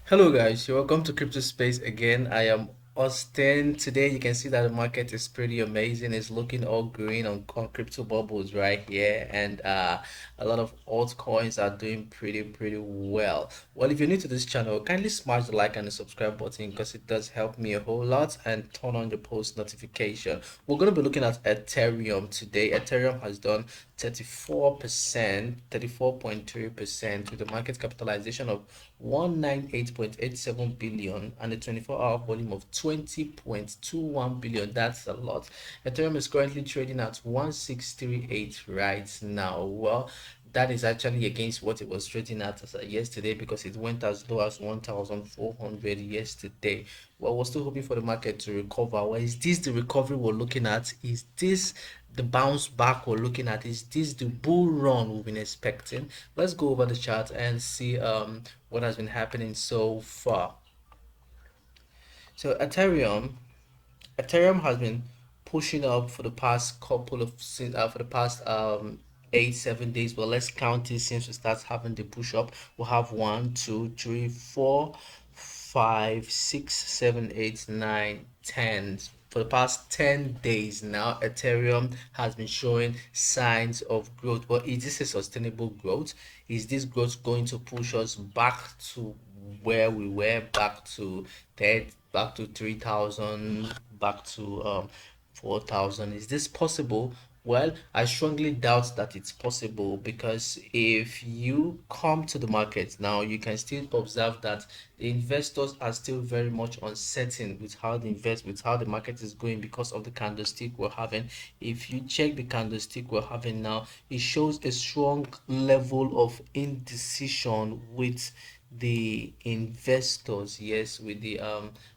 Hello guys, you're welcome to Crypto Space again. I am Austin. Today you can see that the market is pretty amazing. It's looking all green on crypto bubbles right here, and a lot of altcoins are doing pretty well. Well, if you're new to this channel, kindly smash the like and the subscribe button because it does help me a whole lot, and turn on the post notification. We're going to be looking at Ethereum today. Ethereum has done 34%, 34.3% with a market capitalization of 198.87 billion and a 24-hour volume of 20.21 billion. That's a lot. Ethereum is currently trading at 1638 right now. Well, that is actually against what it was trading at yesterday, because it went as low as 1400 yesterday. Well, we're still hoping for the market to recover. Well, is this the recovery we're looking at? Is this the bounce back we're looking at? Is this the bull run we've been expecting? Let's go over the chart and see what has been happening so far. So Ethereum has been pushing up for the past couple of for the past 8 7 days. But let's count it since we start having the push up. We'll have 1 2 3 4 5 6 7 8 9 10. For the past 10 days now, Ethereum has been showing signs of growth. But is this a sustainable growth? Is this growth going to push us back to where we were, back to that, back to 3,000, back to 4,000? Is this possible? Well, I strongly doubt that it's possible, because if you come to the market now, you can still observe that the investors are still very much uncertain with how they invest, with how the market is going, because of the candlestick we're having. If you check the candlestick we're having now, it shows a strong level of indecision with the investors, yes, with the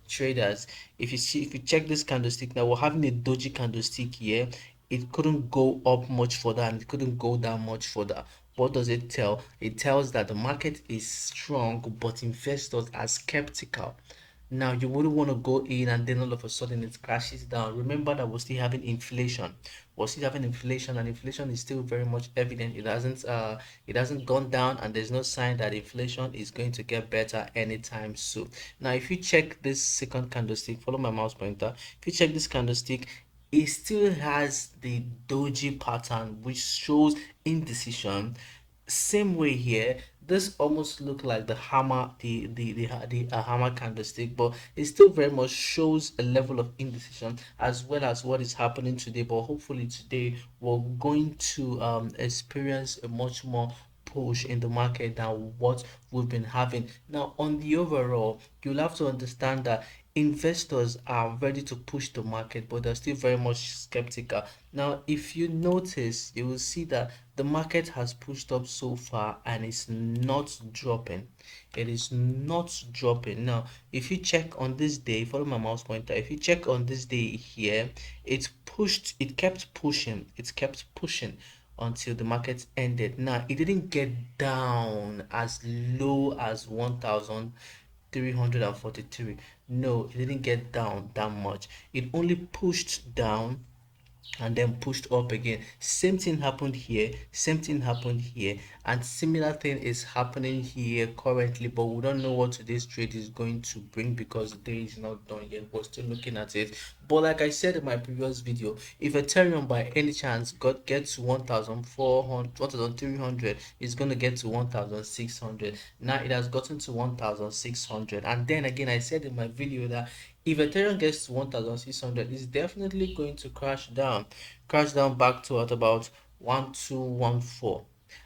traders. If you check this candlestick now, we're having a doji candlestick here. It couldn't go up much further and it couldn't go down much further. What does it tell? It tells that the market is strong, but investors are skeptical. Now, you wouldn't want to go in and then all of a sudden it crashes down. Remember that we're still having inflation. We're still having inflation, and inflation is still very much evident. It hasn't gone down, and there's no sign that inflation is going to get better anytime soon. Now, if you check this second candlestick, follow my mouse pointer. If you check this candlestick, it still has the doji pattern, which shows indecision. Same way here, this almost look like the hammer, the hammer candlestick, but it still very much shows a level of indecision as well as what is happening today. But hopefully today we're going to experience a much more push in the market than what we've been having. Now, on the overall, you'll have to understand that investors are ready to push the market, but they're still very much skeptical. Now, if you notice, you will see that the market has pushed up so far and it's not dropping. It is not dropping. Now, if you check on this day, follow my mouse pointer. If you check on this day here, it kept pushing, until the market ended. Now, it didn't get down as low as 1,343. No, it didn't get down that much. It only pushed down and then pushed up again. Same thing happened here, same thing happened here, and similar thing is happening here currently. But we don't know what today's trade is going to bring, because the day is not done yet. We're still looking at it. But like I said in my previous video, if Ethereum by any chance gets to 1,400, 1,300, it's going to get to 1,600. Now it has gotten to 1,600, and then again, I said in my video that if Ethereum gets to 1,600, it's definitely going to crash down back to at about 1,214.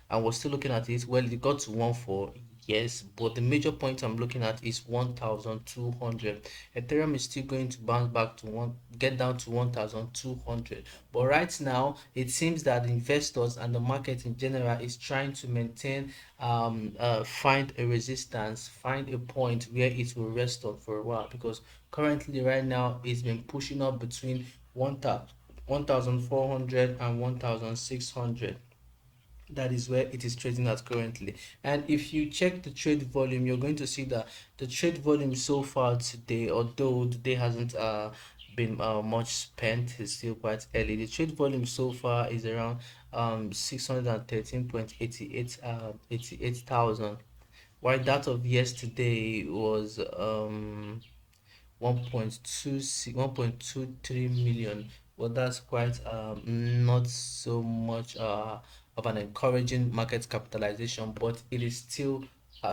And we're still looking at it. Well, it got to 1,4, yes, but the major point I'm looking at is 1,200. Ethereum is still going to bounce back to get down to 1,200. But right now, it seems that investors and the market in general is trying to maintain, find a resistance, find a point where it will rest on for a while, because currently right now it's been pushing up between 1,400 and 1,600. That is where it is trading at currently. And if you check the trade volume, you're going to see that the trade volume so far today, although today hasn't been much spent, it's still quite early. The trade volume so far is around 613.88 88,000. while that of yesterday was 1.23 million. Well, that's quite not so much of an encouraging market capitalization, but it is still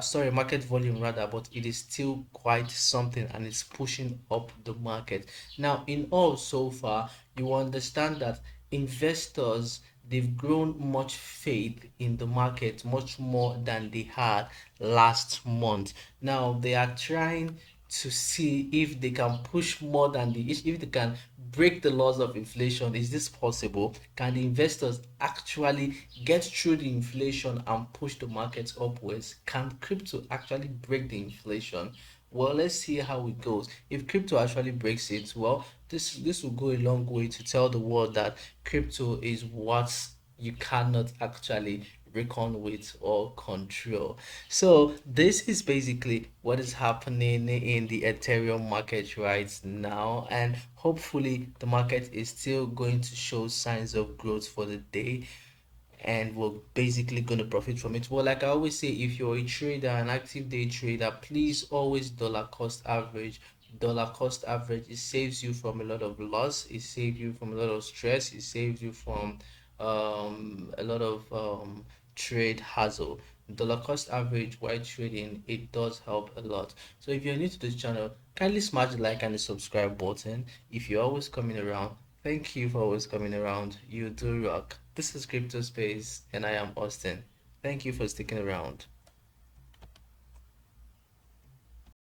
sorry, market volume rather, but it is still quite something, and it's pushing up the market. Now, in all so far, you understand that investors, they've grown much faith in the market, much more than they had last month. Now they are trying to see if they can push more than if they can break the laws of inflation. Is this possible? Can the investors actually get through the inflation and push the markets upwards? Can crypto actually break the inflation? Well, let's see how it goes. If crypto actually breaks it, well, this will go a long way to tell the world that crypto is what you cannot actually reckon with or control. So this is basically what is happening in the Ethereum market right now, and hopefully the market is still going to show signs of growth for the day, and we're basically going to profit from it. Well, like I always say, if you're a trader, an active day trader, please always dollar cost average. Dollar cost average, it saves you from a lot of loss, it saves you from a lot of stress, it saves you from a lot of trade hassle. Dollar cost average while trading, it does help a lot. So if you're new to this channel, kindly smash the like and the subscribe button. If you're always coming around, thank you for always coming around. You do rock. This is Crypto Space, and I am Austin. Thank you for sticking around.